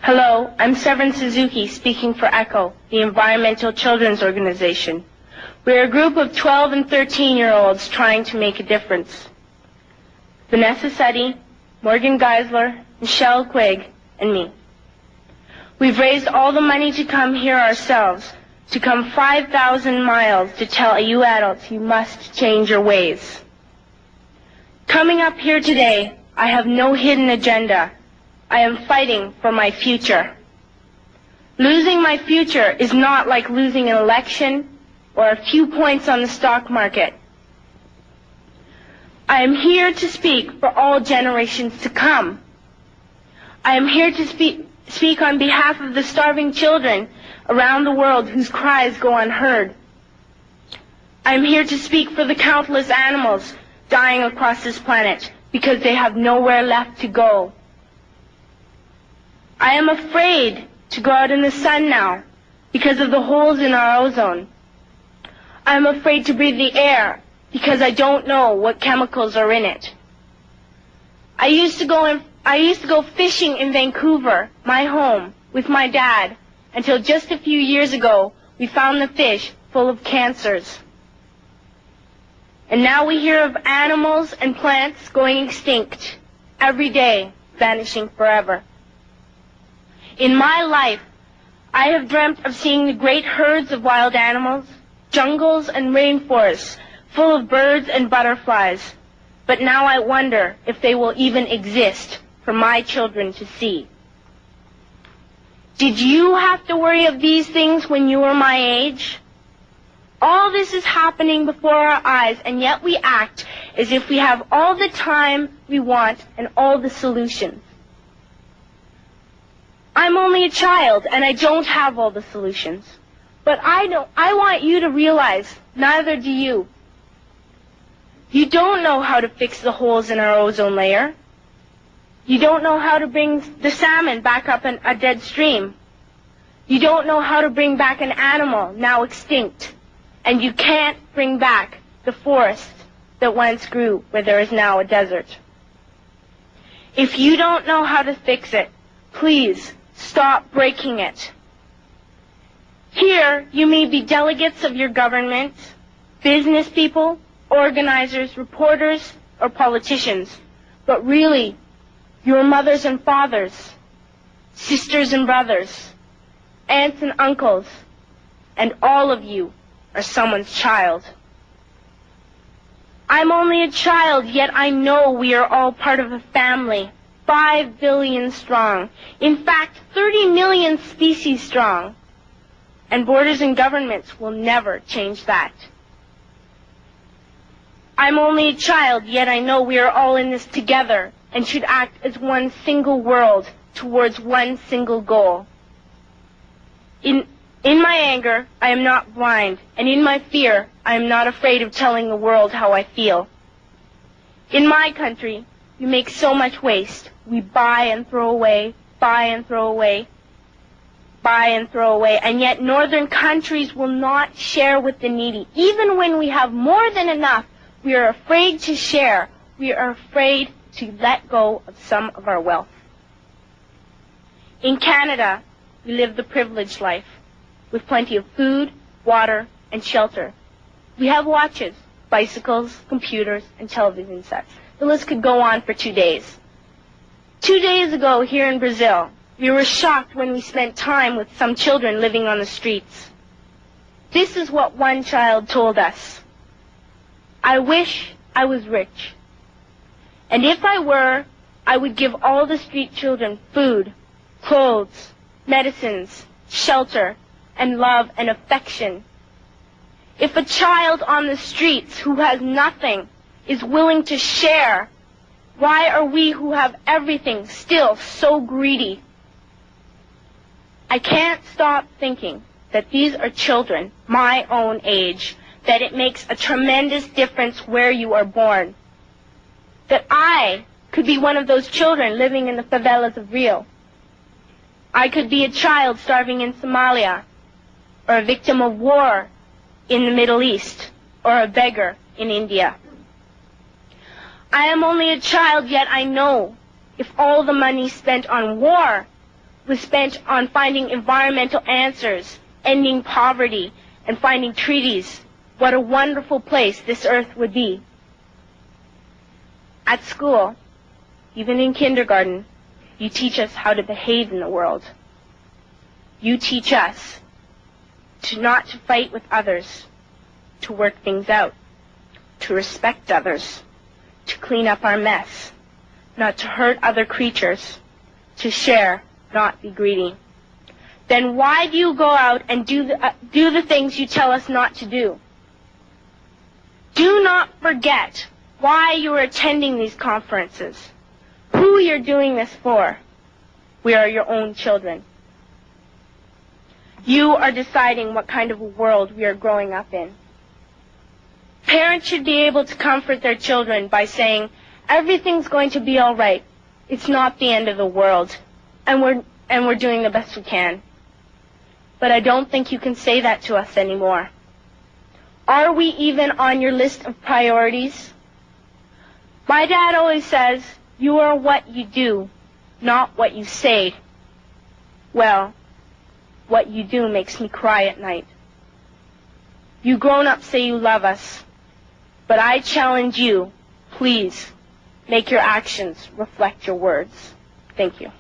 Hello, I'm Severin Suzuki speaking for ECHO, the Environmental Children's Organization. We're a group of 12 and 13-year-olds trying to make a difference. Vanessa Seti, Morgan Geisler, Michelle Quigg, and me. We've raised all the money to come here ourselves, to come 5,000 miles to tell you adults you must change your ways. Coming up here today, I have no hidden agenda. I am fighting for my future. Losing my future is not like losing an election or a few points on the stock market. I am here to speak for all generations to come. I am here to speak on behalf of the starving children around the world whose cries go unheard. I am here to speak for the countless animals dying across this planet because they have nowhere left to go. I am afraid to go out in the sun now because of the holes in our ozone. I am afraid to breathe the air because I don't know what chemicals are in it. I used to go fishing in Vancouver, my home, with my dad, until just a few years ago we found the fish full of cancers. And now we hear of animals and plants going extinct, every day vanishing forever. In my life, I have dreamt of seeing the great herds of wild animals, jungles and rainforests full of birds and butterflies, but now I wonder if they will even exist for my children to see. Did you have to worry of these things when you were my age? All this is happening before our eyes, and yet we act as if we have all the time we want and all the solutions. I'm only a child, and I don't have all the solutions. But I want you to realize, neither do you. You don't know how to fix the holes in our ozone layer. You don't know how to bring the salmon back up in a dead stream. You don't know how to bring back an animal now extinct. And you can't bring back the forest that once grew where there is now a desert. If you don't know how to fix it, please stop breaking it. Here, you may be delegates of your government, business people, organizers, reporters, or politicians, but really, your mothers and fathers, sisters and brothers, aunts and uncles, and all of you are someone's child. I'm only a child, yet I know we are all part of a family, 5 billion strong. In fact, 30 million species strong. And borders and governments will never change that. I'm only a child, yet I know we are all in this together and should act as one single world towards one single goal. In my anger, I am not blind, and in my fear, I am not afraid of telling the world how I feel. In my country, we make so much waste. We buy and throw away, buy and throw away, buy and throw away, and yet northern countries will not share with the needy. Even when we have more than enough, we are afraid to share. We are afraid to let go of some of our wealth. In Canada, we live the privileged life, with plenty of food, water, and shelter. We have watches, bicycles, computers, and television sets. The list could go on for 2 days. 2 days ago, here in Brazil, we were shocked when we spent time with some children living on the streets. This is what one child told us. I wish I was rich. And if I were, I would give all the street children food, clothes, medicines, shelter, and love and affection. If a child on the streets who has nothing is willing to share, why are we who have everything still so greedy? I can't stop thinking that these are children my own age, that it makes a tremendous difference where you are born. That I could be one of those children living in the favelas of Rio. I could be a child starving in Somalia, or a victim of war in the Middle East, or a beggar in India. I am only a child, yet I know if all the money spent on war was spent on finding environmental answers, ending poverty, and finding treaties, what a wonderful place this earth would be. At school, even in kindergarten, you teach us how to behave in the world. You teach us not to fight with others, to work things out, to respect others, to clean up our mess, not to hurt other creatures, to share, not be greedy. Then why do you go out and do the things you tell us not to do? Do not forget why you are attending these conferences, who you're doing this for. We are your own children. You are deciding what kind of a world we are growing up in. Parents should be able to comfort their children by saying, everything's going to be all right. It's not the end of the world, and we're doing the best we can. But I don't think you can say that to us anymore. Are we even on your list of priorities? My dad always says, you are what you do, not what you say. Well, what you do makes me cry at night. You grown-ups say you love us, but I challenge you, please, make your actions reflect your words. Thank you.